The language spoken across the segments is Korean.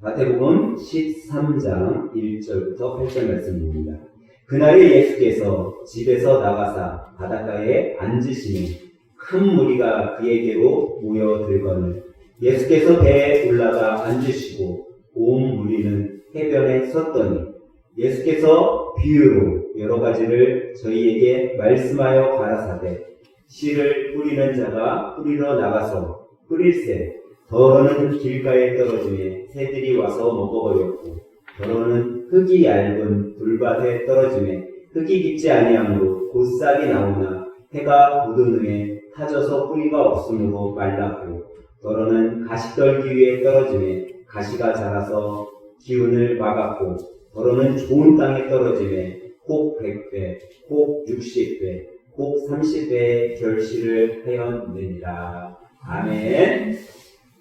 마태복음 13장 1절부터 8절 말씀입니다. 그날에 예수께서 집에서 나가사 바닷가에 앉으시니 큰 무리가 그에게로 모여들거늘 예수께서 배에 올라가 앉으시고 온 무리는 해변에 섰더니 예수께서 비유로 여러 가지를 저희에게 말씀하여 가라사대 씨를 뿌리는 자가 뿌리러 나가서 뿌릴새 더러는 길가에 떨어지며 새들이 와서 먹어버렸고 더러는 흙이 얇은 돌밭에 떨어지며 흙이 깊지 아니하므로 곧 싹이 나오나 해가 돋으므에 타져서 뿌리가 없으므로 말랐고 더러는 가시떨기 위에 떨어지며 가시가 자라서 기운을 막았고 더러는 좋은 땅에 떨어지며 혹 100배, 혹 60배, 혹 30배의 결실을 하였느니라. 아멘.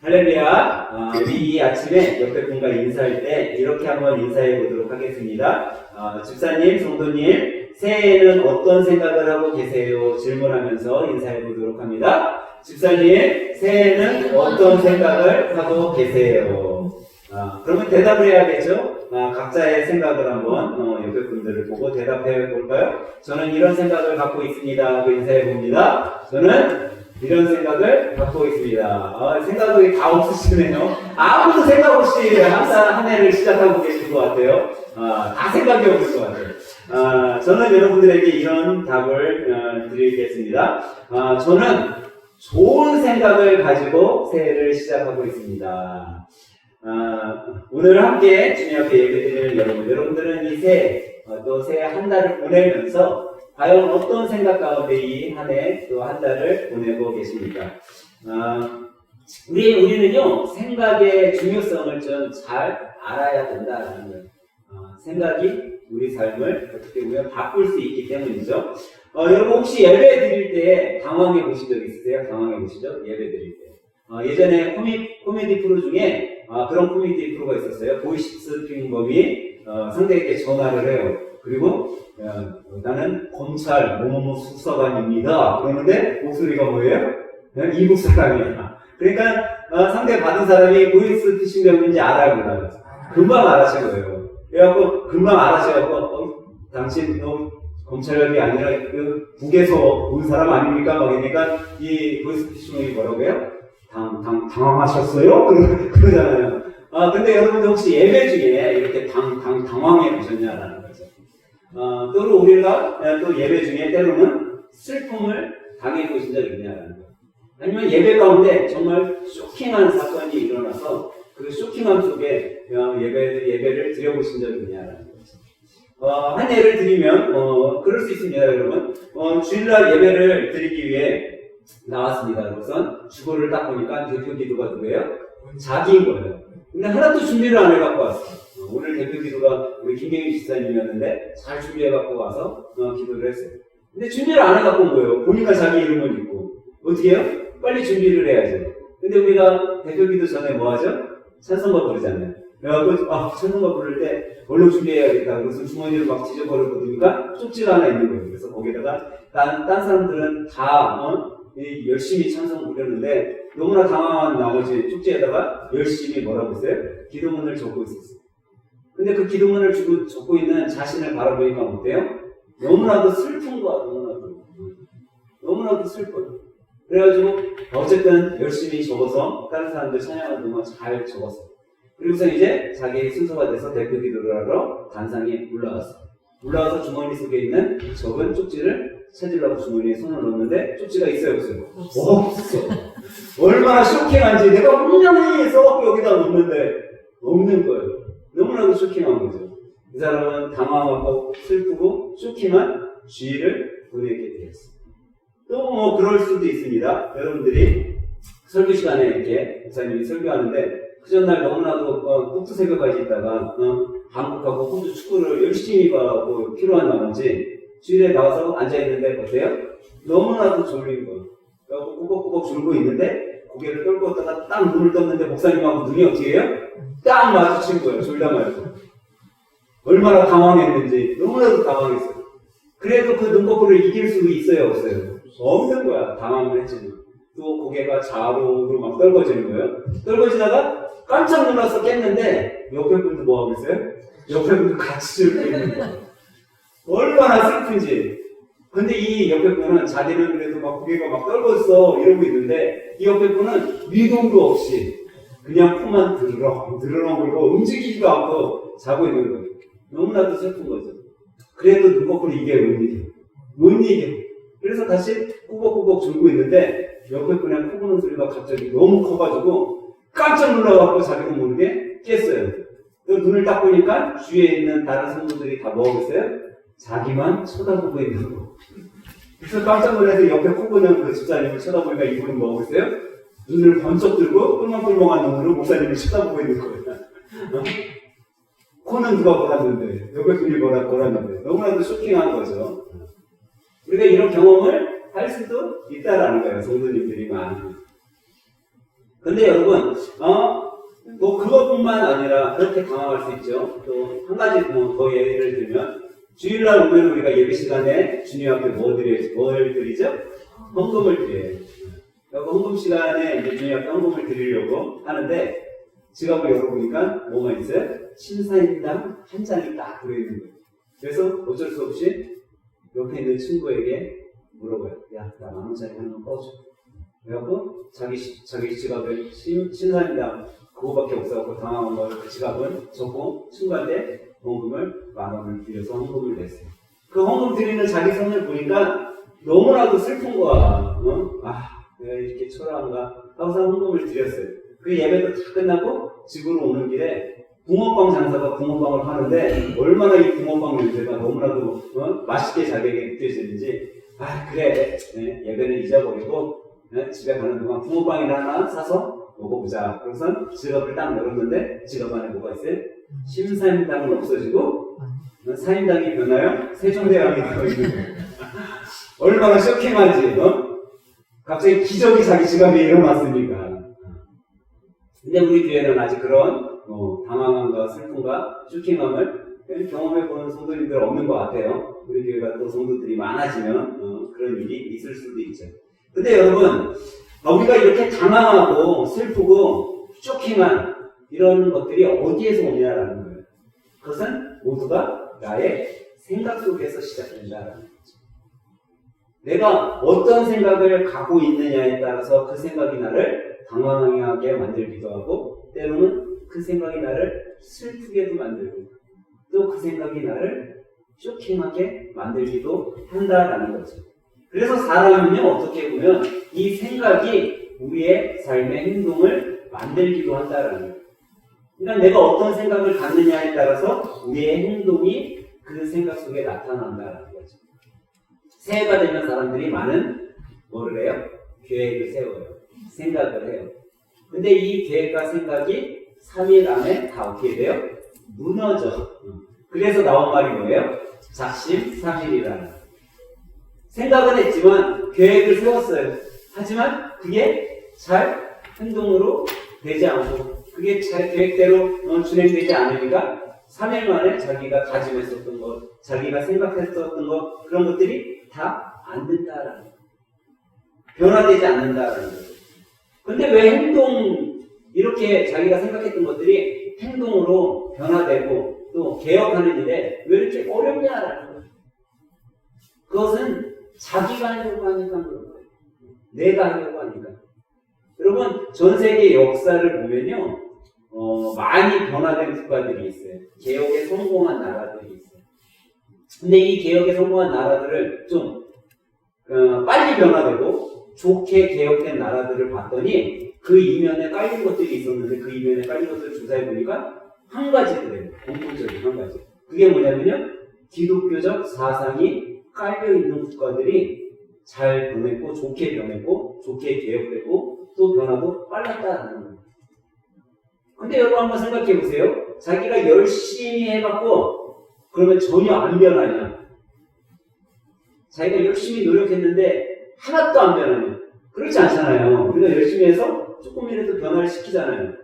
할렐루야. 우리 이 아침에 옆에 분과 인사할 때 이렇게 한번 인사해 보도록 하겠습니다. 집사님, 성도님, 새해에는 어떤 생각을 하고 계세요? 질문하면서 인사해 보도록 합니다. 집사님, 새해에는 어떤 생각을 하고 계세요? 그러면 대답을 해야겠죠? 각자의 생각을 한번 옆에 분들을 보고 대답해 볼까요? 저는 이런 생각을 갖고 있습니다 하고 인사해 봅니다. 저는 이런 생각을 갖고 있습니다. 생각이 다 없으시네요. 아무도 생각 없이 항상 한 해를 시작하고 계신 것 같아요. 다 생각이 없을 것 같아요. 저는 여러분들에게 이런 답을 드리겠습니다. 저는 좋은 생각을 가지고 새해를 시작하고 있습니다. 오늘 함께 주님 앞에 예배드리는 여러분들은 이 새해, 또 새해 한 달을 보내면서 과연 어떤 생각 가운데 이 한 해 또 한 달을 보내고 계십니까? 우리는요, 생각의 중요성을 좀 잘 알아야 된다는 거예요. 생각이 우리 삶을 어떻게 보면 바꿀 수 있기 때문이죠. 여러분 혹시 예배 드릴 때 당황해 보신 적 있으세요? 당황해 보시죠? 예배 드릴 때. 예전에 코미디 프로 중에 그런 코미디 프로가 있었어요. 보이스피싱범이 상대에게 전화를 해요. 그리고 나는 검찰 뭐뭐뭐 수사관입니다. 그러는데 목소리가 뭐예요? 이북 사람이야. 그러니까 상대 받은 사람이 보이스피싱범인지 알아요. 금방 알아챈 거예요. 그래갖고 금방 알아채갖고 당신 검찰이 아니라 그 북에서 온 사람 아닙니까? 막 이러니까 이 보이스피싱범이 뭐라고 해요? 당황하셨어요? 그러잖아요. 근데 여러분들 혹시 예배 중에 이렇게 당황해 보셨냐라는 거죠. 또 우리가 또 예배 중에 때로는 슬픔을 당해 보신 적 있냐라는 거예요. 아니면 예배 가운데 정말 쇼킹한 사건이 일어나서 그 쇼킹함 속에 예배를 드려보신 적 있냐라는 거죠. 한 예를 드리면 그럴 수 있습니다, 여러분. 주일날 예배를 드리기 위해 나왔습니다. 우선 주보를 딱 보니까 대표 기도가 누구예요? 자기인 거예요. 근데 하나도 준비를 안 해갖고 왔어. 오늘 대표 기도가 우리 김경희 집사님이었는데 잘 준비해갖고 와서 기도를 했어요. 근데 준비를 안 해갖고 온 거예요. 보니까 자기 이름을 읽고. 어떻게 해요? 빨리 준비를 해야죠. 근데 우리가 대표 기도 전에 뭐 하죠? 찬송가 부르잖아요. 그래갖고 찬송가 부를 때 얼른 준비해야겠다. 그래서 주머니를 막 뒤져버려 보니까 쪽지가 하나 있는 거예요. 그래서 거기다가 딴 사람들은 다 열심히 찬송 부르는데 너무나 당황한 나머지 쪽지에다가 열심히 뭐라고 했어요? 기도문을 적고 있었어요. 근데 그 기도문을 적고 있는 자신을 바라보니까 어때요? 너무나도 슬픈 거야, 너무나도 슬퍼요. 그래가지고 어쨌든 열심히 적어서 다른 사람들 찬양하는 동안 잘 적었어요. 그리고서 이제 자기 순서가 돼서 대표 기도를 하러 단상에 올라가서 주머니 속에 있는 적은 쪽지를 찾으려고 주머니에 손을 넣었는데 쪽지가 있어요, 없어요? 없어. 얼마나 쇼킹한지 내가 분명히 써갖고 여기다 넣었는데 없는 거예요. 너무나도 쇼킹한 거죠. 이 사람은 당황하고 슬프고 쇼킹한 주일을 보내게 되었습니다. 또 그럴 수도 있습니다. 여러분들이 설교 시간에 이렇게 목사님이 설교하는데 그 전날 너무나도 꼭두 새벽까지 있다가 한국하고 호주 축구를 열심히 봐고 필요한 나머지 주일에 나와서 앉아있는데 어때요? 너무나도 졸린 거예요. 꾸벅꾸벅 졸고 있는데 고개를 떨고 있다가 딱 눈을 떴는데 목사님하고 눈이 어떻게 해요? 딱 마주친 거예요. 졸다 말고. 얼마나 당황했는지 너무나도 당황했어요. 그래도 그 눈꺼풀을 이길 수 있어요? 없어요? 없는 거야. 당황을 했지만. 또 고개가 좌우로 막 떨궈지는 거예요. 떨궈지다가 깜짝 놀라서 깼는데 옆에 분도 뭐 하고 있어요? 옆에 분도 같이 이렇게 있는 거예요. 얼마나 슬픈지. 근데 이 옆에 분은 자기는 그래도 막 고개가 막 떨궜어 이러고 있는데 이 옆에 분은 미동도 없이 그냥 코만 드르렁 그리고 움직이지도 않고 자고 있는 거예요. 너무나도 슬픈 거죠. 그래도 눈꺼풀 이게 못 이겨. 그래서 다시 꾸벅꾸벅 졸고 있는데 옆에 분의 코 고는 소리가 갑자기 너무 커가지고 깜짝 놀라갖고 자기도 모르게 깼어요. 또 눈을 딱 보니까 주위에 있는 다른 성도들이 다 뭐 하고 있어요? 자기만 쳐다보고 있는 거. 그래서 깜짝 놀라서 옆에 코 고는 그 집사님을 쳐다보니까 이분은 뭐 하고 있어요? 눈을 번쩍 들고 꿀렁꿀렁한 눈으로 목사님을 쳐다보고 있는 거예요. 코는 누가 골았는데, 옆에 분이 골았는데, 너무나도 쇼킹한 거죠. 우리가 이런 경험을 할 수도 있다라는 거예요, 성도님들이 많이. 근데 여러분, 뭐 그것뿐만 아니라 그렇게 당황할 수 있죠. 또 한 가지 더 예를 들면, 주일날 오면 우리가 예배 시간에 주님 앞에 뭘 드리죠? 헌금을 드려요. 헌금 시간에 이제 주님 앞에 헌금을 드리려고 하는데, 지갑을 열어보니까 뭐가 있어요? 신사임당 한 장이 딱 들어있는 거예요. 그래서 어쩔 수 없이 옆에 있는 친구에게 물어봐요. 야, 나 10,000원짜리 하나 꺼줘. 그래갖고 자기 지갑에 신사임당 그거밖에 없어갖고 당황한 걸 그 지갑을 접고 친구한테 헌금을 10,000원을 드려서 헌금을 냈어요. 그 헌금 드리는 자기 손을 보니까 너무나도 슬픈 거야. 내가 이렇게 초라한가 하고서 헌금을 드렸어요. 그 예배도 다 끝나고 집으로 오는 길에 붕어빵 장사가 붕어빵을 파는데 얼마나 이 붕어빵 냄새가 너무나도 맛있게 자기에게 느껴지는지 그래 예배는 잊어버리고 집에 가는 동안 붕어빵이나 하나 사서 먹어보자. 그래서 지갑을 딱 열었는데 지갑 안에 뭐가 있어요? 신사임당은 없어지고 사임당이 변하여 세종대왕이 되어있는 거예요. 얼마나 쇼킹하지. 갑자기 기적이 자기 지갑에 일어났으니까. 근데 우리 교회는 아직 그런 당황함과 슬픔과 쇼킹함을 경험해보는 성도님들 없는 것 같아요. 우리 교회가 또 성도들이 많아지면 그런 일이 있을 수도 있죠. 근데 여러분, 우리가 이렇게 당황하고 슬프고 쇼킹한 이런 것들이 어디에서 오냐라는 거예요. 그것은 모두가 나의 생각 속에서 시작된다라는 거죠. 내가 어떤 생각을 갖고 있느냐에 따라서 그 생각이 나를 당황하게 만들기도 하고 때로는 그 생각이 나를 슬프게도 만들고 또 그 생각이 나를 쇼킹하게 만들기도 한다라는 거죠. 그래서 사람은요 어떻게 보면 이 생각이 우리의 삶의 행동을 만들기도 한다라는 거예요. 그러니까 내가 어떤 생각을 갖느냐에 따라서 우리의 행동이 그 생각 속에 나타난다라는 거죠. 새해가 되면 사람들이 많은 뭐를 해요? 계획을 세워요. 생각을 해요. 근데 이 계획과 생각이 3일 안에 다 어떻게 돼요? 무너져. 그래서 나온 말이 뭐예요? 작심삼일이라는. 생각은 했지만 계획을 세웠어요. 하지만 그게 잘 행동으로 되지 않고 그게 잘 계획대로 진행되지 않으니까 3일 만에 자기가 다짐했었던 것, 자기가 생각했었던 것 그런 것들이 다 안 된다라는 거예요. 변화되지 않는다라는 거예요. 근데 왜 이렇게 자기가 생각했던 것들이 행동으로 변화되고 또 개혁하는 일에 왜 이렇게 어렵냐라는 거예요. 그것은 자기가 하려고 하니까 그런 거예요. 내가 하려고 하니까. 여러분, 전 세계 역사를 보면요, 많이 변화된 국가들이 있어요. 개혁에 성공한 나라들이 있어요. 근데 이 개혁에 성공한 나라들을 좀 빨리 변화되고 좋게 개혁된 나라들을 봤더니 그 이면에 깔린 것들이 있었는데 그 이면에 깔린 것들을 조사해보니까 한 가지더래요. 공통적인 한 가지. 그게 뭐냐면요. 기독교적 사상이 깔려있는 국가들이 잘 변했고 좋게 변했고 좋게 개혁되고 또 변화도 빨랐다는 거예요. 근데 여러분 한번 생각해보세요. 자기가 열심히 해갖고 그러면 전혀 안 변하냐? 자기가 열심히 노력했는데 하나도 안 변하냐? 그렇지 않잖아요. 우리가 열심히 해서 조금이라도 변화를 시키잖아요.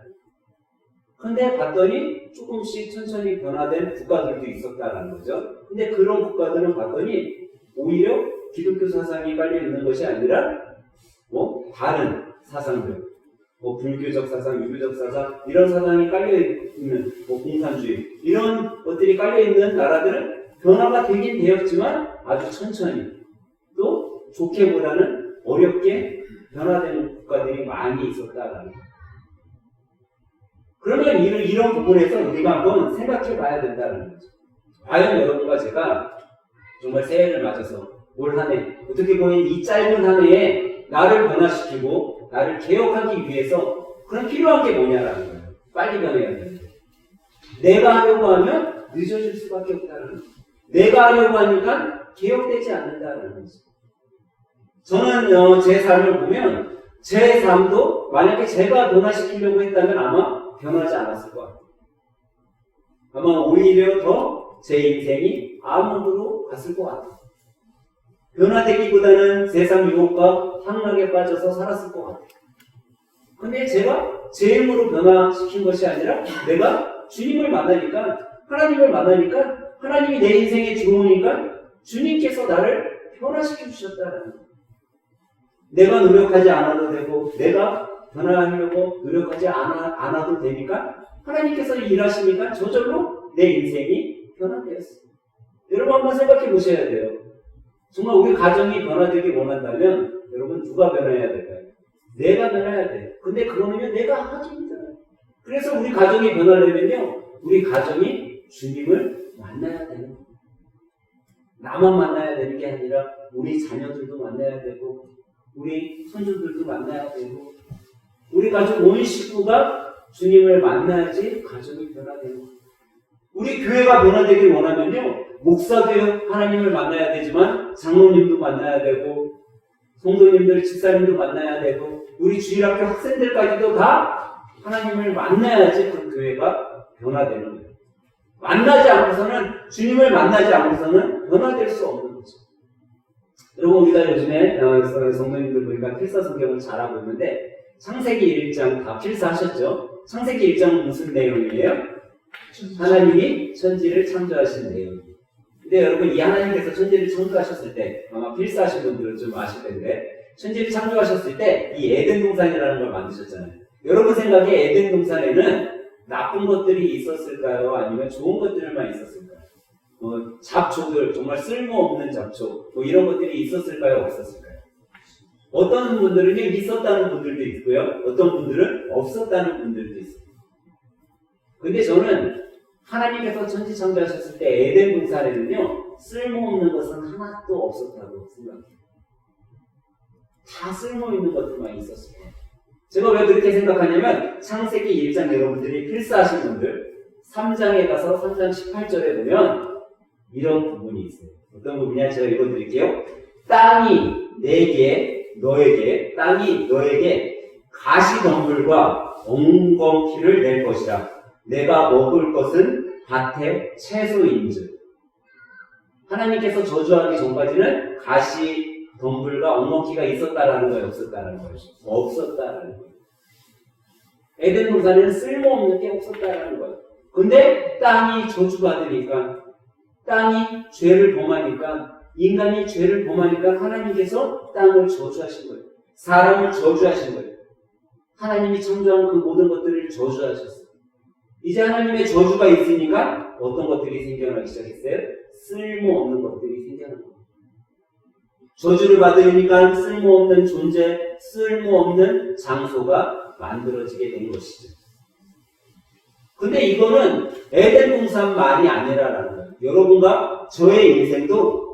근데 봤더니 조금씩 천천히 변화된 국가들도 있었다는 거죠. 근데 그런 국가들은 봤더니 오히려 기독교 사상이 깔려 있는 것이 아니라 다른 사상들, 뭐 불교적 사상, 유교적 사상 이런 사상이 깔려있는 뭐 공산주의 이런 것들이 깔려있는 나라들은 변화가 되긴 되었지만 아주 천천히 또 좋게보다는 어렵게 변화되는 국가들이 많이 있었다라는 거예요. 그러면 이런 부분에서 우리가 한번 생각해 봐야 된다는 거죠. 과연 여러분과 제가 정말 새해를 맞아서 올 한 해, 어떻게 보면 이 짧은 한 해에 나를 변화시키고 나를 개혁하기 위해서 그런 필요한 게 뭐냐라는 거예요. 빨리 변해야 되는데. 내가 하려고 하면 늦어질 수밖에 없다는 거죠. 내가 하려고 하니까 개혁되지 않는다는 거죠. 저는 제 삶을 보면 제 삶도 만약에 제가 변화시키려고 했다면 아마 변하지 않았을 것 같아요. 아마 오히려 더 제 인생이 암흑으로 갔을 것 같아요. 변화되기보다는 세상 유혹과 향락에 빠져서 살았을 것 같아요. 근데 제가 제 힘으로 변화시킨 것이 아니라 내가 주님을 만나니까, 하나님을 만나니까, 하나님이 내 인생의 주인이니까 주님께서 나를 변화시켜 주셨다는 거예요. 내가 노력하지 않아도 되고 내가 변화하려고 노력하지 않아도 되니까 하나님께서 일하시니까 저절로 내 인생이 변화되었어요. 여러분 한번 생각해 보셔야 돼요. 정말 우리 가정이 변화되길 원한다면 여러분 누가 변화해야 될까요? 내가 변화해야 돼요. 근데 그거는요 내가 하기 힘들어요. 그래서 우리 가정이 변화되면요 우리 가정이 주님을 만나야 되는 거예요. 나만 만나야 되는 게 아니라 우리 자녀들도 만나야 되고 우리 손주들도 만나야 되고 우리 가족 온 식구가 주님을 만나야지 가족이 변화되는 거예요. 우리 교회가 변화되길 원하면요 목사도요 하나님을 만나야 되지만 장로님도 만나야 되고 성도님들, 집사님도 만나야 되고 우리 주일학교 학생들까지도 다 하나님을 만나야지 그 교회가 변화되는 거예요. 만나지 않고서는 주님을 만나지 않고서는 변화될 수 없는 거죠. 여러분 우리가 요즘에 성도님들 보니까 필사 성경을 잘하고 있는데 창세기 1장 다 필사하셨죠? 창세기 1장 무슨 내용이에요? 하나님이 천지를 창조하신 내용. 근데 여러분 이 하나님께서 천지를 창조하셨을 때 아마 필사하신 분들은 좀 아실 텐데 천지를 창조하셨을 때 이 에덴 동산이라는 걸 만드셨잖아요. 여러분 생각에 에덴 동산에는 나쁜 것들이 있었을까요? 아니면 좋은 것들만 있었을까요? 잡초들, 정말 쓸모없는 잡초 뭐 이런 것들이 있었을까요? 없었을까요? 어떤 분들은 있었다는 분들도 있고요. 어떤 분들은 없었다는 분들도 있어요. 근데 저는 하나님께서 천지 창조하셨을 때 에덴 동산에는요 쓸모없는 것은 하나도 없었다고 생각해요. 다 쓸모있는 것들만 있었어요. 제가 왜 그렇게 생각하냐면 창세기 1장 여러분들이 필사하신 분들 3장에 가서 3장 18절에 보면 이런 부분이 있어요. 어떤 부분이냐 제가 읽어드릴게요. 땅이 너에게 가시덤불과 엉겅퀴를 낼 것이라. 내가 먹을 것은 밭의 채소인즉. 하나님께서 저주하기 전까지는 가시, 덤불과 엉겅퀴가 있었다라는 거예요? 없었다라는 거예요? 없었다라는 거예요. 에덴 동산에는 쓸모없는 게 없었다라는 거예요. 근데 땅이 저주받으니까, 땅이 죄를 범하니까, 인간이 죄를 범하니까 하나님께서 땅을 저주하신 거예요. 사람을 저주하신 거예요. 하나님이 창조한 그 모든 것들을 저주하셨어요. 이제 하나님의 저주가 있으니까 어떤 것들이 생겨나기 시작했어요? 쓸모없는 것들이 생겨난 거예요. 저주를 받으니까 쓸모없는 존재, 쓸모없는 장소가 만들어지게 된 것이죠. 근데 이거는 에덴 동산만이 아니라라는 거예요. 여러분과 저의 인생도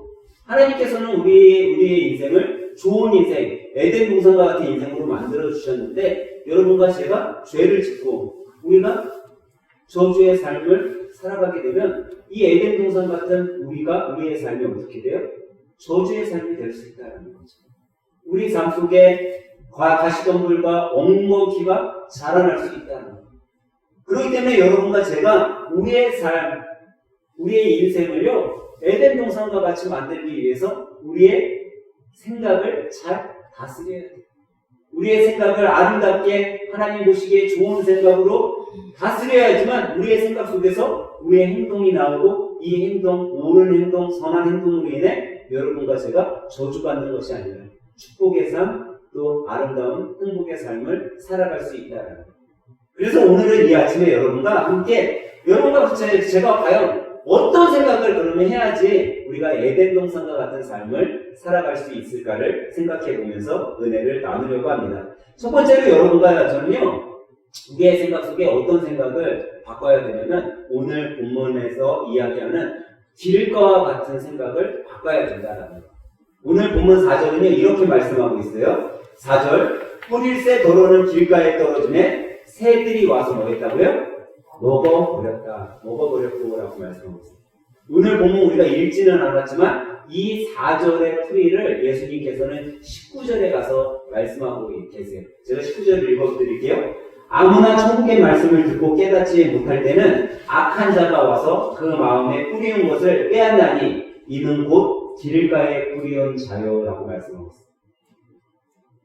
하나님께서는 우리의 인생을 좋은 인생, 에덴 동산과 같은 인생으로 만들어주셨는데 여러분과 제가 죄를 짓고 우리가 저주의 삶을 살아가게 되면 이 에덴 동산 같은 우리의 삶이 어떻게 돼요? 저주의 삶이 될 수 있다는 거죠. 우리 삶 속에 가시덤불과 엉겅퀴가 자라날 수 있다는 거예요. 그렇기 때문에 여러분과 제가 우리의 삶, 우리의 인생을요 에덴 동산과 같이 만들기 위해서 우리의 생각을 잘 다스려야 돼요. 우리의 생각을 아름답게 하나님 보시기에 좋은 생각으로 다스려야지만 우리의 생각 속에서 우리의 행동이 나오고 이 행동, 옳은 행동, 선한 행동으로 인해 여러분과 제가 저주받는 것이 아니라 축복의 삶, 또 아름다운 행복의 삶을 살아갈 수 있다는 거예요. 그래서 오늘은 이 아침에 여러분과 함께 여러분과 제가 과연 어떤 생각을 그러면 해야지 우리가 에덴 동산과 같은 삶을 살아갈 수 있을까를 생각해 보면서 은혜를 나누려고 합니다. 첫 번째로 여러분과 저는요, 우리의 생각 속에 어떤 생각을 바꿔야 되냐면 오늘 본문에서 이야기하는 길가와 같은 생각을 바꿔야 된다는 거예요. 오늘 본문 4절은요 이렇게 말씀하고 있어요. 4절, 뿌릴새 도로는 길가에 떨어지네 새들이 와서 먹겠다고요? 먹어버렸고 라고 말씀하고 있어요. 오늘 본문 우리가 읽지는 않았지만 이 4절의 풀이를 예수님께서는 19절에 가서 말씀하고 계세요. 제가 19절을 읽어드릴게요. 아무나 천국의 말씀을 듣고 깨닫지 못할 때는 악한 자가 와서 그 마음에 뿌리운 것을 빼앗나니 이는 곧 길가에 뿌리운 자요라고 말씀하고 있어요.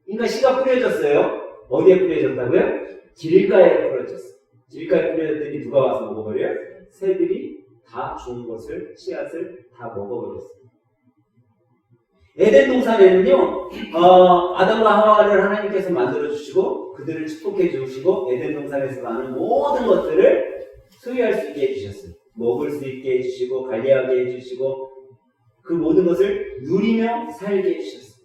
그러니까 씨가 뿌려졌어요. 어디에 뿌려졌다고요? 길가에 뿌려졌어요. 길가에 뿌려졌더니 누가 와서 먹어버려요? 새들이 다 좋은 것을, 씨앗을 다 먹어버렸어요. 에덴 동산에는요, 아담과 하와를 하나님께서 만들어주시고, 그들을 축복해 주시고, 에덴 동산에서 나는 모든 것들을 소유할 수 있게 해주셨어요. 먹을 수 있게 해주시고, 관리하게 해주시고, 그 모든 것을 누리며 살게 해주셨어요.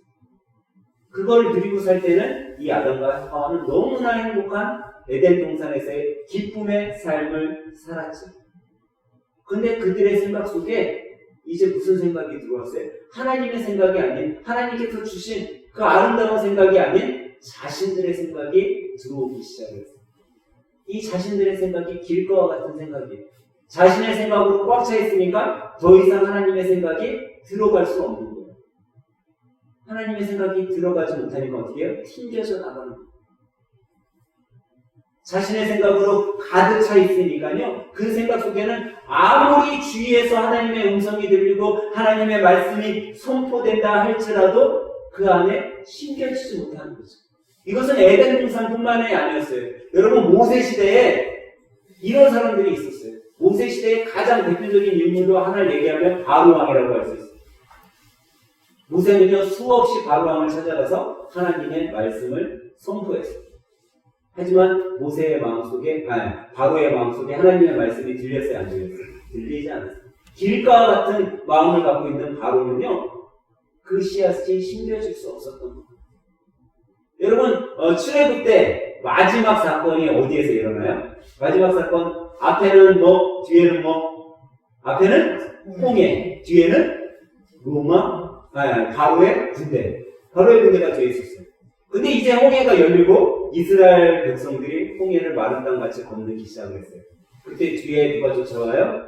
그걸 누리고 살 때는 이 아담과 하와는 너무나 행복한 에덴 동산에서의 기쁨의 삶을 살았죠. 근데 그들의 생각 속에 이제 무슨 생각이 들어왔어요? 하나님의 생각이 아닌, 하나님께서 주신 그 아름다운 생각이 아닌 자신들의 생각이 들어오기 시작했어요. 이 자신들의 생각이 길가와 같은 생각이에요. 자신의 생각으로 꽉 차 있으니까 더 이상 하나님의 생각이 들어갈 수 없는 거예요. 하나님의 생각이 들어가지 못하니까 어떻게 해요? 튕겨져 나가는 거예요. 자신의 생각으로 가득 차 있으니까요, 그 생각 속에는 아무리 주위에서 하나님의 음성이 들리고 하나님의 말씀이 선포된다 할지라도 그 안에 심겨지지 못하는 거죠. 이것은 에덴 동산뿐만이 아니었어요. 여러분, 모세 시대에 이런 사람들이 있었어요. 모세 시대의 가장 대표적인 인물로 하나를 얘기하면 바로왕이라고 할 수 있어요. 모세는요, 수없이 바로왕을 찾아가서 하나님의 말씀을 선포했어요. 하지만 모세의 마음속에, 바로의 마음속에 하나님의 말씀이 들렸어요, 안 들렸어요? 들리지 않았어요. 길가와 같은 마음을 갖고 있는 바로는요, 그 씨앗이 심겨질 수 없었던 겁니다. 여러분, 출애굽 때 마지막 사건이 어디에서 일어나요? 마지막 사건, 앞에는 뭐, 뒤에는 뭐, 앞에는 홍해, 뒤에는 로마, 바로의 군대. 바로의 군대가 뒤에 있었어요. 근데 이제 홍해가 열리고 이스라엘 백성들이 홍해를 마른 땅같이 건너기 시작을 했어요. 그때 뒤에 누가 쫓아와요?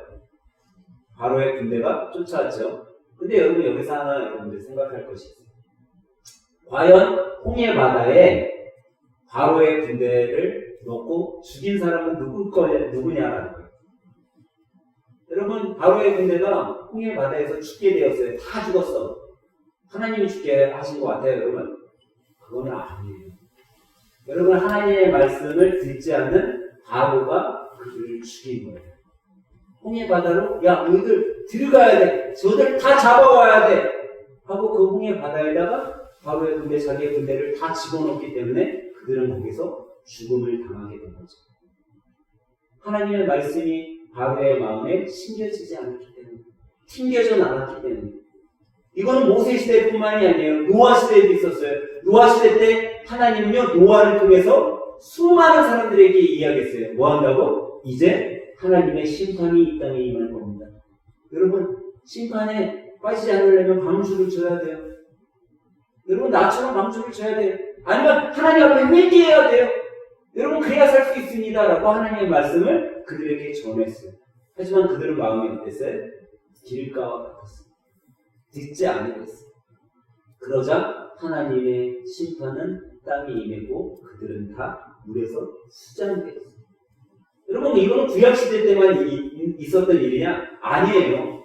바로의 군대가 쫓아왔죠. 근데 여러분, 여기서 하나 여러분들 생각할 것이 있어요. 과연 홍해 바다에 바로의 군대를 넣고 죽인 사람은 누구냐라는 거예요. 여러분, 바로의 군대가 홍해 바다에서 죽게 되었어요. 다 죽었어. 하나님이 죽게 하신 것 같아요, 여러분. 그건 아니에요. 여러분, 하나님의 말씀을 듣지 않는 바로가 그들을 죽인 거예요. 홍해 바다로, 야, 너희들 들어가야 돼. 저들 다 잡아와야 돼. 하고 그 홍해 바다에다가 바로의 군대, 자기의 군대를 다 집어넣기 때문에 그들은 거기서 죽음을 당하게 된 거죠. 하나님의 말씀이 바로의 마음에 심겨지지 않았기 때문에, 튕겨져 나갔기 때문에. 이거는 모세 시대뿐만이 아니에요. 노아 시대에도 있었어요. 노아 시대 때 하나님은요, 노아를 통해서 수많은 사람들에게 이야기했어요. 뭐 한다고? 이제 하나님의 심판이 이 땅에 임할 겁니다. 여러분, 심판에 빠지지 않으려면 방주를 쳐야 돼요. 여러분, 나처럼 방주를 쳐야 돼요. 아니면 하나님 앞에 회개해야 돼요. 여러분, 그래야 살 수 있습니다. 라고 하나님의 말씀을 그들에게 전했어요. 하지만 그들은 마음이 어땠어요? 길가와 같았어요. 듣지 않으겠어요. 그러자 하나님의 심판은 땅에 임했고 그들은 다 물에서 수장되었어요. 여러분, 이거는 구약시대 때만 있었던 일이냐? 아니에요.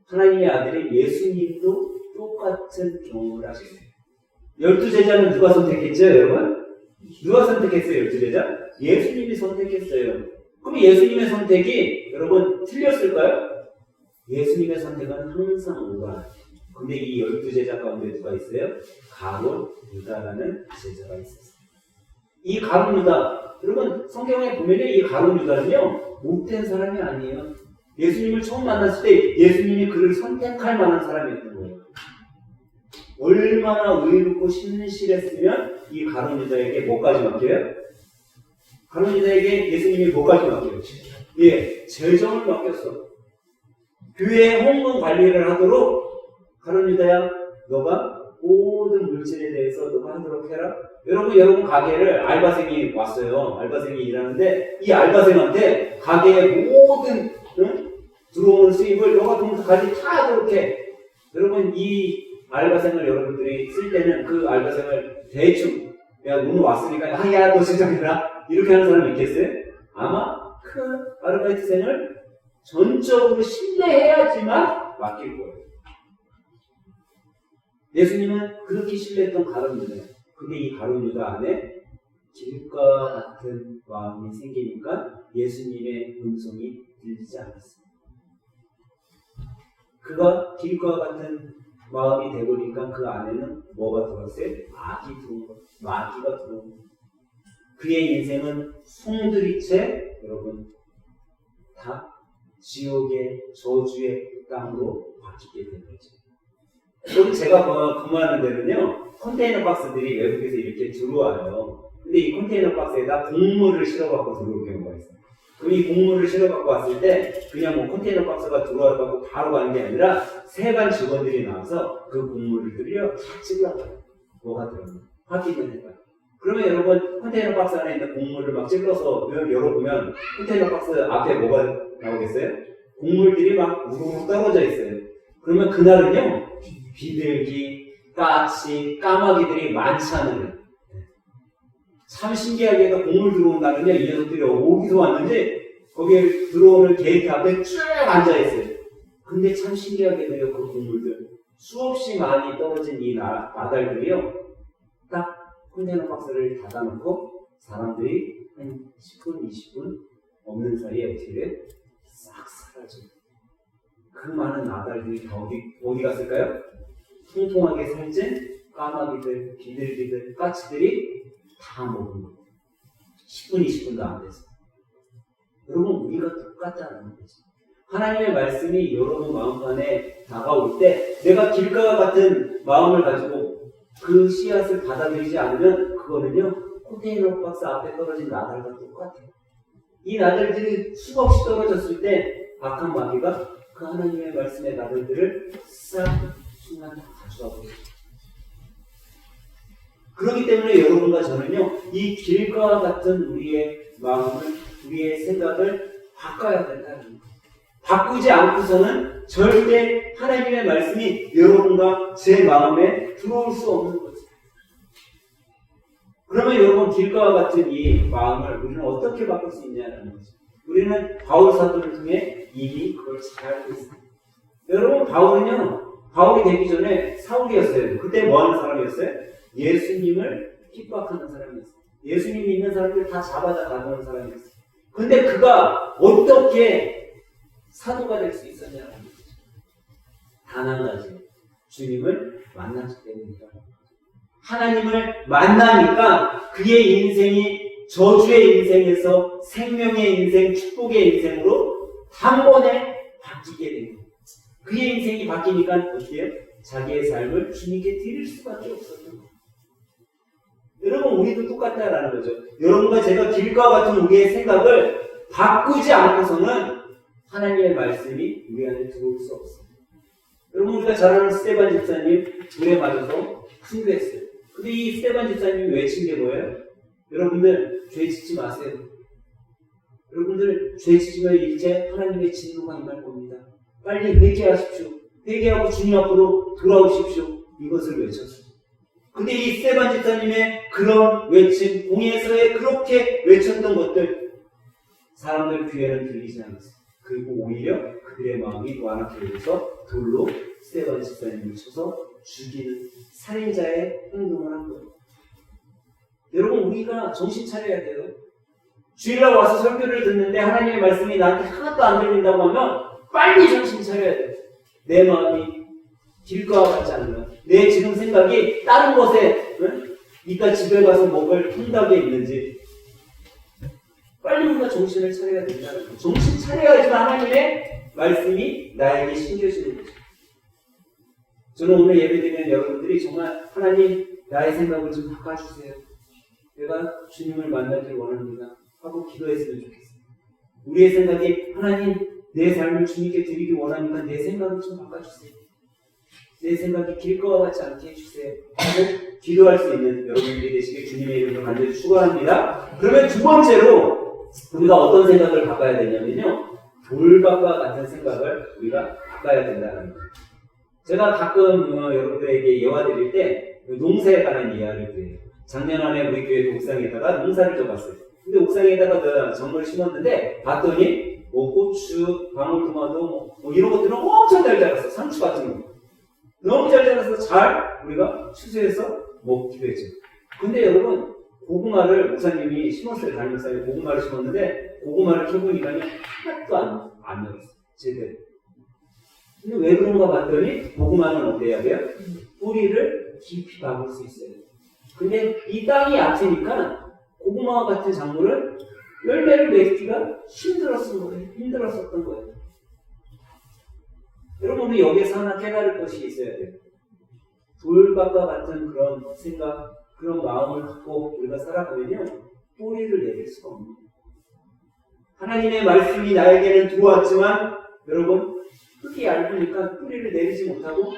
하나님의 아들인 예수님도 똑같은 경험을 하셨어요. 12제자는 누가 선택했죠, 여러분? 누가 선택했어요, 12제자? 예수님이 선택했어요. 그럼 예수님의 선택이 여러분 틀렸을까요? 예수님의 선택은 항상 옳아요. 근데 이 12제자 가운데 누가 있어요? 가룟 유다라는 제자가 있었어요. 이 가룟 유다, 여러분 성경에 보면요, 이 가룟 유다는요 못된 사람이 아니에요. 예수님을 처음 만났을 때 예수님이 그를 선택할 만한 사람이었던 거예요. 얼마나 의롭고 신실했으면 이 가룟 유다에게 뭐까지 맡겨요? 가룟 유다에게 예수님이 뭐까지 맡겨요? 예, 재정을 맡겼어. 교회 홍금 관리를 하도록 가룟 유다야, 너가 모든 물질에 대해서 너가 하도록 해라. 여러분 가게를 알바생이 왔어요. 알바생이 일하는데 이 알바생한테 가게의 모든 들어오는 수입을 너가 돈까지 다 하도록 해. 여러분 이 알바생을 여러분들이 쓸 때는 그 알바생을 대충 야 오늘 왔으니까 야 너 제정해라 이렇게 하는 사람이 있겠어요? 아마 그 아르바이트생을 전적으로 신뢰해야지만 맡길 거예요. 예수님은 그렇게 신뢰했던 가룟 유다예요. 근데 이 가룟 유다 안에 길과 같은 마음이 생기니까 예수님의 음성이 들리지 않았어요. 그가 길과 같은 마음이 되보니까 그 안에는 뭐가 들어왔어요? 악이 들어온 거예요. 마귀가 들어온 거예요. 그의 인생은 송두리째 여러분 다 지옥의 저주의 땅으로 바뀌게 된 거죠. 여기 제가 근무하는 데는요 컨테이너 박스들이 외국에서 이렇게 들어와요. 근데 이 컨테이너 박스에다 곡물을 실어갖고 들어올 경우가 있어요. 그럼 이 곡물을 실어갖고 왔을 때 그냥 뭐 컨테이너 박스가 들어와갖고 바로 가는 게 아니라 세관 직원들이 나와서 그 곡물들을요 다 찔러봐요. 뭐가 들어있나 확인을 해봐요. 그러면 여러분 컨테이너 박스 안에 있는 곡물을 막 찔러서 열어보면 컨테이너 박스 앞에 뭐가 나오겠어요? 곡물들이 막 우르르 떨어져 있어요. 그러면 그날은요 비둘기, 까치, 까마귀들이 많지 않아요. 참 신기하게도 곡물 들어온 날은요 이 녀석들이 어디서 왔는지 거기에 들어오는 게이트 앞에 쭉 앉아있어요. 근데 참 신기하게도요 그 곡물들 수없이 많이 떨어진 이 나달들이요 딱 컨테이너 박스를 닫아놓고 사람들이 한 10분, 20분 없는 사이에 어떻게 돼요? 싹 사라져요. 그 많은 나달들이 어디 갔을까요? 통통하게 살찐 까마귀들, 비둘기들, 까치들이 다 먹은 거예요. 10분, 20분도 안 돼서. 여러분, 우리가 똑같다는 거죠. 하나님의 말씀이 여러분 마음 안에 다가올 때 내가 길가와 같은 마음을 가지고 그 씨앗을 받아들이지 않으면 그거는요 컨테이너 박스 앞에 떨어진 나달과 똑같아요. 이 나달들이 수없이 떨어졌을 때 악한 마귀가 그 하나님의 말씀의 나달들을 싹 순간 다 가져가 버려요. 그렇기 때문에 여러분과 저는요 이 길과 같은 우리의 마음을 우리의 생각을 바꿔야 된다는 거예요. 바꾸지 않고서는 절대 하나님의 말씀이 여러분과 제 마음에 들어올 수 없는 거죠. 그러면 여러분 길과 같은 이 마음을 우리는 어떻게 바꿀 수 있냐는 거죠. 우리는 바울 사도를 통해 이미 그걸 잘 알고 있습니다. 여러분 바울이 되기 전에 사울이었어요. 그때 뭐 하는 사람이었어요? 예수님을 핍박하는 사람이었어요. 예수님 믿는 사람들 다 잡아다 가두는 사람이었어요. 근데 그가 어떻게 사도가 될 수 있었냐는 거죠. 단 한 가지, 주님을 만났기 때문이다. 하나님을 만나니까 그의 인생이 저주의 인생에서 생명의 인생, 축복의 인생으로 단번에 바뀌게 된 거예요. 그의 인생이 바뀌니까 어떻게 해요? 자기의 삶을 주님께 드릴 수밖에 없었던 거예요. 여러분 우리도 똑같다라는 거죠. 여러분과 제가 길과 같은 우리의 생각을 바꾸지 않고서는 하나님의 말씀이 우리 안에 들어올 수 없습니다. 여러분 우리가 잘 아는 스테반 집사님 불에 맞아서 순교했어요. 근데 이 스테반 집사님이 외친 게 뭐예요? 여러분들 죄 짓지 마세요. 여러분들 죄 짓으면 이제 하나님의 진노가 임할 겁니다. 빨리 회개하십시오. 회개하고 주님 앞으로 돌아오십시오. 이것을 외쳤어요. 근데 이 스테반 집사님의 그런 외침, 공회에서의 그렇게 외쳤던 것들 사람들 귀에는 들리지 않았어요. 그리고 오히려 그들의 마음이 완악하게 돼서 돌로 스테반 집사님을 쳐서 죽이는 살인자의 행동을 한 거예요. 여러분 우리가 정신 차려야 돼요. 주일날 와서 설교를 듣는데 하나님의 말씀이 나한테 하나도 안 들린다고 하면 빨리 정신 차려야 돼요. 내 마음이 길가와 같지 않으면 내 지금 생각이 다른 곳에 응? 이따 집에 가서 먹을 통닭에 있는지 빨리 우리가 정신을 차려야 된다는 거죠. 정신 차려야지만 하나님의 말씀이 나에게 심겨지는 거죠. 저는 오늘 예배드리는 여러분들이 정말 하나님 나의 생각을 좀 바꿔주세요. 내가 주님을 만나길 원합니다. 하고 기도했으면 좋겠어요. 우리의 생각이 하나님 내 삶을 주님께 드리기 원하니까 내 생각을 좀 바꿔주세요. 내 생각이 길거와 같지 않게 해주세요. 하고 기도할 수 있는 여러분들이 되시길 주님의 이름으로 간절히 축원합니다. 그러면 두 번째로 우리가 어떤 생각을 바꿔야 되냐면요. 돌밭과 같은 생각을 우리가 바꿔야 된다는 거예요. 제가 가끔 여러분들에게 예화 드릴 때 농사에 관한 이야기를 드려요. 작년 안에 우리 교회 옥상에다가 농사를 져봤어요. 근데 옥상에다가 정물을 심었는데 봤더니 고추, 방울토마토 이런 것들은 엄청 잘 자랐어. 상추 같은 거. 너무 잘 자라서 잘 우리가 추수해서 먹기도 했죠. 근데 여러분 고구마를 목사님이 심었어요. 담임 목사님이 고구마를 심었는데 고구마를 키워보니까 하나도 안 열었어요. 제대로. 근데 왜 그런가 봤더니 고구마는 어때야 돼요? 뿌리를 깊이 박을 수 있어요. 근데 이 땅이 얕으니까 고구마와 같은 작물은 열매를 맺기가 힘들었었던 거예요. 여러분 우리 여기서 하나 깨달을 것이 있어야 돼요. 돌밭과 같은 그런 생각, 그런 마음을 갖고 우리가 살아가면요 뿌리를 내릴 수가 없는 거예요. 하나님의 말씀이 나에게는 들어왔지만 여러분 흙이 얇으니까 뿌리를 내리지 못하고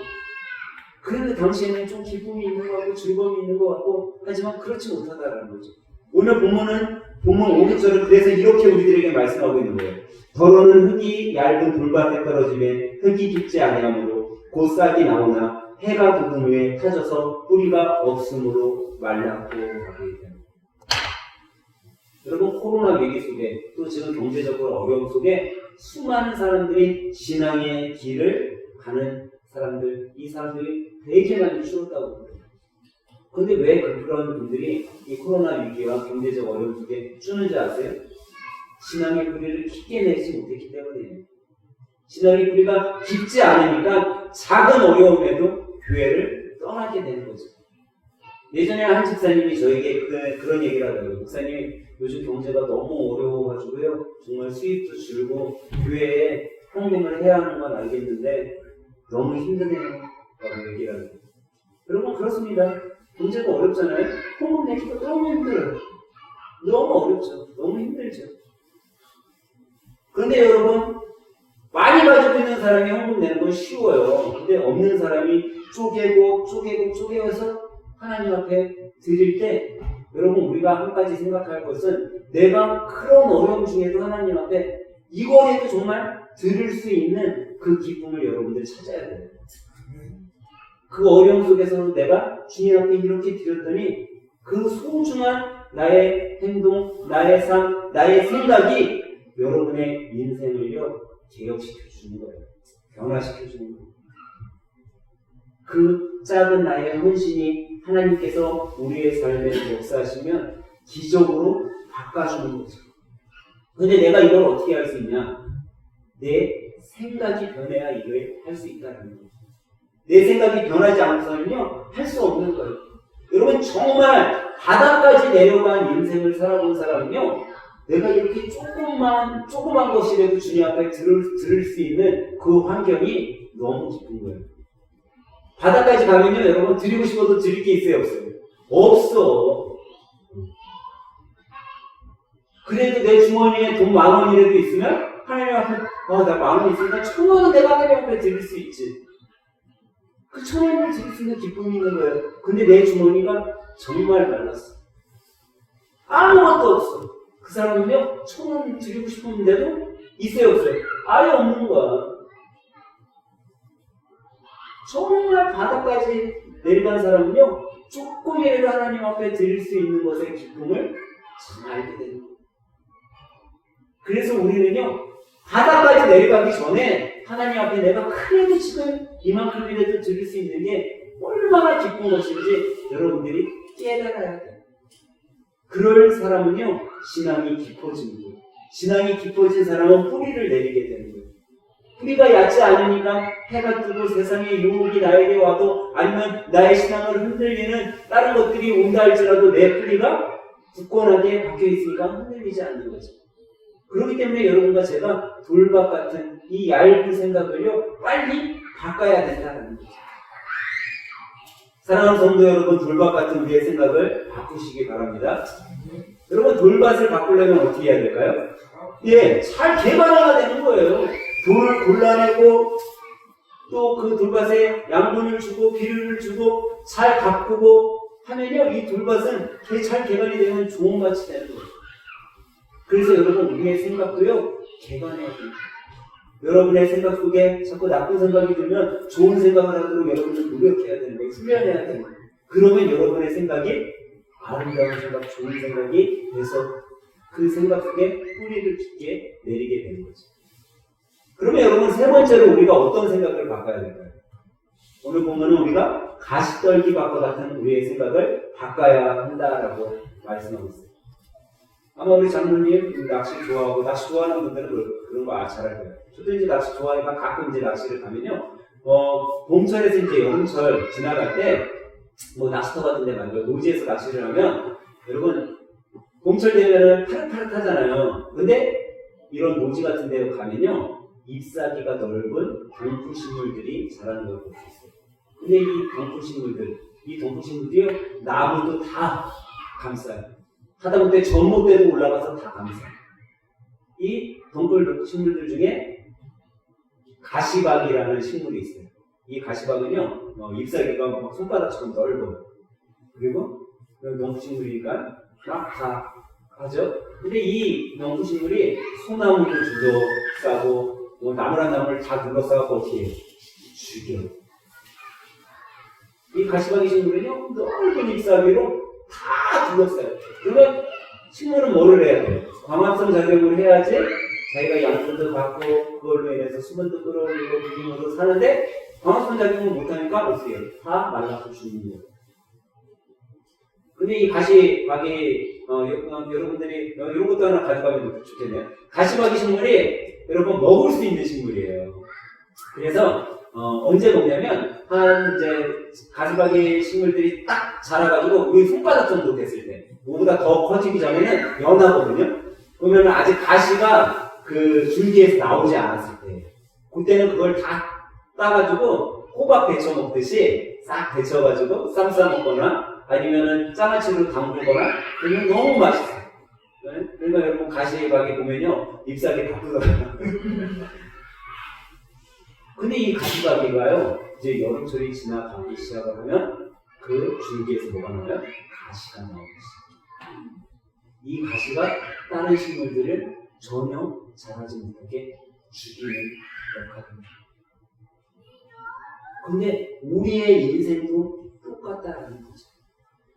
그런데 당시에는 좀 기쁨이 있는 것 같고 즐거움이 있는 것 같고 하지만 그렇지 못하다라는 거죠. 오늘 본문 5절은 그래서 이렇게 우리들에게 말씀하고 있는 거예요. 더러는 흙이 얇은 돌밭에 떨어지면 흙이 깊지 아니하므로 곧 싹이 나오나 해가 돋은 후에 타져서 뿌리가 없으므로 말랐고 하게 됩니다. 여러분 코로나 위기 속에 또 지금 경제적으로 어려움 속에 수많은 사람들이 신앙의 길을 가는 사람들, 이 사람들이 되게 많이 줄었다고 합니다. 그런데 왜 그런 분들이 이 코로나 위기와 경제적 어려움 속에 주는지 아세요? 신앙의 뿌리를 깊게 내지 못했기 때문이에요. 신앙의 뿌리가 깊지 않으니까 작은 어려움에도 교회를 떠나게 되는 거죠. 예전에 한 집사님이 저에게 그런 얘기를 하더라고요. 목사님 요즘 경제가 너무 어려워가지고요. 정말 수입도 줄고 교회에 헌금을 해야 하는 건 알겠는데 너무 힘드네요. 라고 얘기를 하더라고요. 여러분 그렇습니다. 경제가 어렵잖아요. 헌금 내기가 너무 힘들어요. 너무 어렵죠. 너무 힘들죠. 그런데 여러분 많이 가지고 있는 사람이 헌금 내는 건 쉬워요. 근데 없는 사람이 쪼개서 하나님 앞에 드릴 때 여러분 우리가 한 가지 생각할 것은 내가 그런 어려움 중에도 하나님 앞에 이거라도 정말 드릴 수 있는 그 기쁨을 여러분들이 찾아야 돼요. 그 어려움 속에서도 내가 주님 앞에 이렇게 드렸더니 그 소중한 나의 행동, 나의 삶, 나의 생각이 여러분의 인생을요 개혁시켜주는 거예요. 변화시켜주는 거예요. 그 작은 나의 헌신이 하나님께서 우리의 삶에 역사하시면 기적으로 바꿔주는 거죠. 근데 내가 이걸 어떻게 할 수 있냐? 내 생각이 변해야 이걸 할 수 있다는 거죠. 내 생각이 변하지 않고서는요 할 수 없는 거예요. 여러분 정말 바닥까지 내려간 인생을 살아본 사람은요 내가 이렇게 조그만 것이라도 주님 앞에 들을 수 있는 그 환경이 너무 기쁜 거예요. 바닥까지 가면요 여러분 드리고 싶어도 드릴 게 있어요 없어요? 없어. 그래도 내 주머니에 돈 10,000원이라도 있으면 하나님 앞에 나 10,000원 있으니까 1,000원은 내가 하나님 앞에 드릴 수 있지. 그 1,000원을 드릴 수 있는 기쁨이 있는 거예요. 근데 내 주머니가 정말 말랐어. 아무것도 없어. 그 사람은요 1,000원 드리고 싶은데도 있어요 없어요? 아예 없는 거야. 정말 바닥까지 내려간 사람은요 조금이라도 하나님 앞에 드릴 수 있는 것의 기쁨을 잘 알게 되는 거예요. 그래서 우리는요 바닥까지 내려가기 전에 하나님 앞에 내가 그래도 지금 이만큼이라도 드릴 수 있는 게 얼마나 기쁜 것인지 여러분들이 깨달아야 돼요. 그럴 사람은요 신앙이 깊어지는 거예요. 신앙이 깊어진 사람은 뿌리를 내리게 되는 거예요. 뿌리가 얕지 않으니까 해가 뜨고 세상의 유혹이 나에게 와도 아니면 나의 신앙을 흔들리는 다른 것들이 온다 할지라도 내 뿌리가 굳건하게 박혀 있으니까 흔들리지 않는 거죠. 그렇기 때문에 여러분과 제가 돌박 같은 이 얇은 생각을요 빨리 바꿔야 된다는 거죠. 사랑하는 성도 여러분, 돌박 같은 우리의 생각을 바꾸시기 바랍니다. 여러분, 돌밭을 바꾸려면 어떻게 해야 될까요? 예, 잘 개발해야 되는 거예요. 돌을 골라내고 또 그 돌밭에 양분을 주고 비료를 주고 잘 가꾸고 하면요 이 돌밭은 잘 개발이 되면 좋은 밭이 되는 거예요. 그래서 여러분 우리의 생각도요 개발해야 돼요. 여러분의 생각 속에 자꾸 나쁜 생각이 들면 좋은 생각을 하도록 여러분은 노력해야 되는 거예요. 훈련해야 되는 거예요. 그러면 여러분의 생각이 아름다운 생각, 좋은 생각이 돼서 그 생각 속에 뿌리를 깊게 내리게 되는 거죠. 그러면 여러분 세 번째로 우리가 어떤 생각을 바꿔야 될까요? 오늘 보면은 우리가 가시떨기밭과 같은 우리의 생각을 바꿔야 한다라고 말씀하고 있어요. 아마 우리 장로님 낚시 좋아하고 낚시 좋아하는 분들은 그런 거 잘 알 거예요. 저도 이제 낚시 좋아하니까 가끔 이제 낚시를 가면요, 봄철에서 이제 여름철 지나갈 때 뭐 낚시터 같은 데 말고 노지에서 낚시를 하면 여러분 봄철 되면은 파릇파릇하잖아요. 근데 이런 노지 같은 데 가면요 잎사귀가 넓은 동풀식물들이 자라는 걸 볼 수 있어요. 근데 이 동풀식물들, 이 동풀식물들이요 나무도 다 감싸요. 하다못해 전봇대도 올라가서 다 감싸요. 이 동풀식물들 중에 가시박이라는 식물이 있어요. 이 가시박은요 잎사귀가 막 손바닥처럼 넓어요. 그리고 농부식물이니까 막 다 하죠. 근데 이 농부식물이 소나무도 둘러싸고 뭐 나무란 나무를 다 둘러싸고 어떻게 해요? 죽여요. 이 가시박이 식물은요 넓은 잎사귀로 다 둘러싸요. 그러면 식물은 뭐를 해야 돼요? 광합성 작용을 해야지 자기가 양분도 받고 그걸로 인해서 수분도 끌어올리고 비빔으로 사는데 광합성 작용을 못하니까 어떻게 해요? 다 말라서 죽는 거예요. 근데 이 가시박이 여러분들이 이런 것도 하나 가져가면 좋겠네요. 가시박이 식물이 여러분 먹을 수 있는 식물이에요. 그래서 언제 먹냐면 한 이제 가시박이 식물들이 딱 자라가지고 우리 손바닥 정도 됐을 때, 그보다 더 커지기 전에는 연하거든요. 그러면 아직 가시가 그 줄기에서 나오지 않았을 때, 그때는 그걸 다 따가지고 호박 데쳐 먹듯이 싹 데쳐가지고 쌈 싸 먹거나 아니면은 장아찌로 담그거나 그러면 너무 맛있어요. 그러니까 여러분 가시박이 보면요 잎사귀 다 뜯어요. 근데 이 가시박이가요 이제 여름철이 지나가기 시작을 하면 그 줄기에서 뭐가 나와요? 가시가 나오기 시작해요. 이 가시가 다른 식물들을 전혀 자라지 못하게 죽이는 역할입니다. 근데 우리의 인생도 똑같다는 거죠.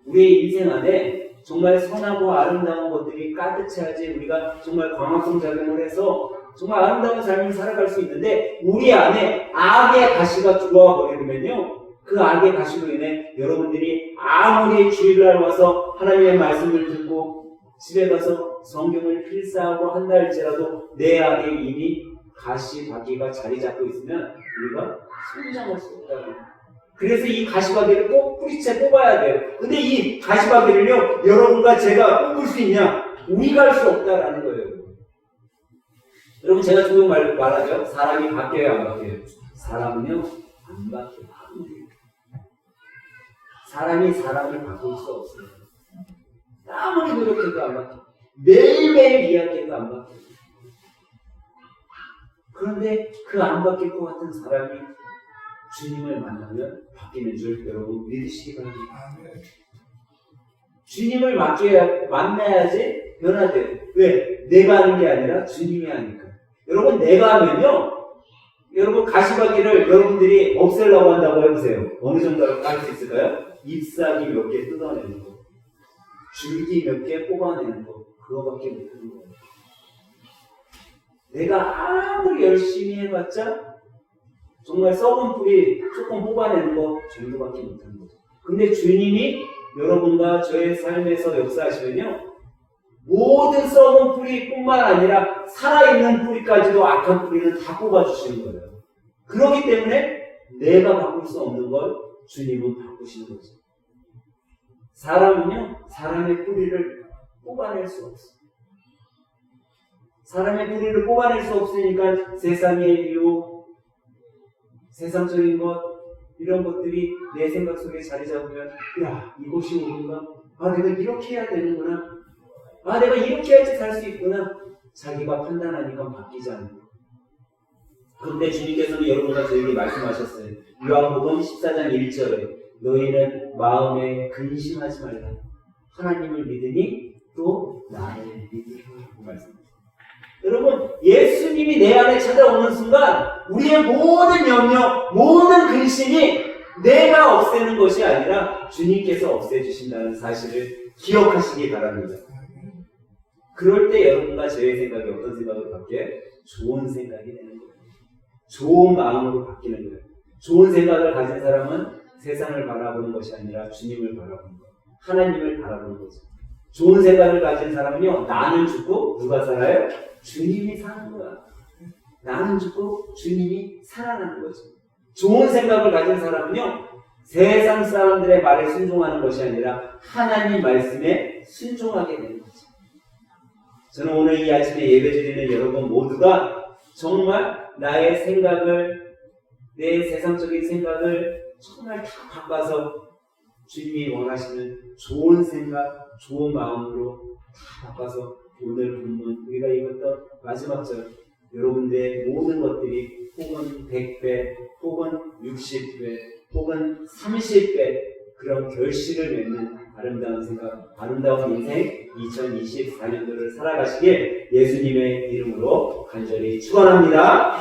우리의 인생 안에 정말 선하고 아름다운 것들이 가득해야지 우리가 정말 광합성 작용을 해서 정말 아름다운 삶을 살아갈 수 있는데, 우리 안에 악의 가시가 들어와 버리면요 그 악의 가시로 인해 여러분들이 아무리 주일날 와서 하나님의 말씀을 듣고 집에 가서 성경을 필사하고 한다 할지라도 내 안에 이미 가시박이가 자리 잡고 있으면 우리가 성장할 수 없다고. 그래서 이 가시박이를 꼭 뿌리채 뽑아야 돼요. 근데 이 가시박이를요 여러분과 제가 뽑을 수 있냐? 우리가 할 수 없다라는 거예요. 여러분 제가 종종 말하죠. 사람이 바뀌어요 안 바뀌어요? 사람은요 안 바뀌어요. 사람이 사람을 바꿀 수 없어요. 아무리 노력해도 안 바뀌어요. 매일매일 이야기해도 안 바뀌어요. 그런데 그 안 바뀔 것 같은 사람이 주님을 만나면 바뀌는 줄 여러분 믿으시기 바랍니다. 주님을 만나야지 변화돼요. 왜? 내가 하는 게 아니라 주님이 하니까. 여러분 내가 하면요 여러분 가시박이를 여러분들이 없애려고 한다고 해보세요. 어느 정도 할 수 있을까요? 잎사귀 몇 개 뜯어내는 거, 줄기 몇 개 뽑아내는 거, 그거밖에 못하는 거예요. 내가 아무리 열심히 해봤자 정말 썩은 뿌리 조금 뽑아내는 거 정도밖에 못하는 거죠. 근데 주님이 여러분과 저의 삶에서 역사하시면요 모든 썩은 뿌리뿐만 아니라 살아있는 뿌리까지도 악한 뿌리는 다 뽑아주시는 거예요. 그렇기 때문에 내가 바꿀 수 없는 걸 주님은 바꾸시는 거죠. 사람은요, 사람의 뿌리를 뽑아낼 수 없어요. 사람의 뿌리를 뽑아낼 수 없으니까 세상의 유혹, 세상적인 것, 이런 것들이 내 생각 속에 자리 잡으면, 야, 이것이 옳은가? 아, 내가 이렇게 해야 되는구나. 아, 내가 이렇게 해야지 살 수 있구나. 자기가 판단하니까 바뀌지 않는 거. 그런데 주님께서는 여러분과 저에게 말씀하셨어요. 요한복음 14장 1절에 너희는 마음에 근심하지 말라. 하나님을 믿으니 또 나를 믿으라고 말씀하셨어요. 여러분, 예수님이 내 안에 찾아오는 순간 우리의 모든 염려, 모든 근심이 내가 없애는 것이 아니라 주님께서 없애주신다는 사실을 기억하시기 바랍니다. 그럴 때 여러분과 저의 생각이 어떤 생각으로 바뀌어요? 좋은 생각이 되는 거예요. 좋은 마음으로 바뀌는 거예요. 좋은 생각을 가진 사람은 세상을 바라보는 것이 아니라 주님을 바라보는 거예요. 하나님을 바라보는 거죠. 좋은 생각을 가진 사람은요, 나는 죽고 누가 살아요? 주님이 사는 거야. 나는 죽고 주님이 살아나는 거죠. 좋은 생각을 가진 사람은요, 세상 사람들의 말에 순종하는 것이 아니라 하나님 말씀에 순종하게 되는 거죠. 저는 오늘 이 아침에 예배드리는 여러분 모두가 정말 나의 생각을, 내 세상적인 생각을 정말 다 바꿔서 주님이 원하시는 좋은 생각, 좋은 마음으로 다 바꿔서 오늘 본문, 우리가 읽었던 마지막 절, 여러분들의 모든 것들이 혹은 100배, 혹은 60배, 혹은 30배 그런 결실을 맺는 아름다운 생각, 아름다운 인생 2024년도를 살아가시길 예수님의 이름으로 간절히 축원합니다.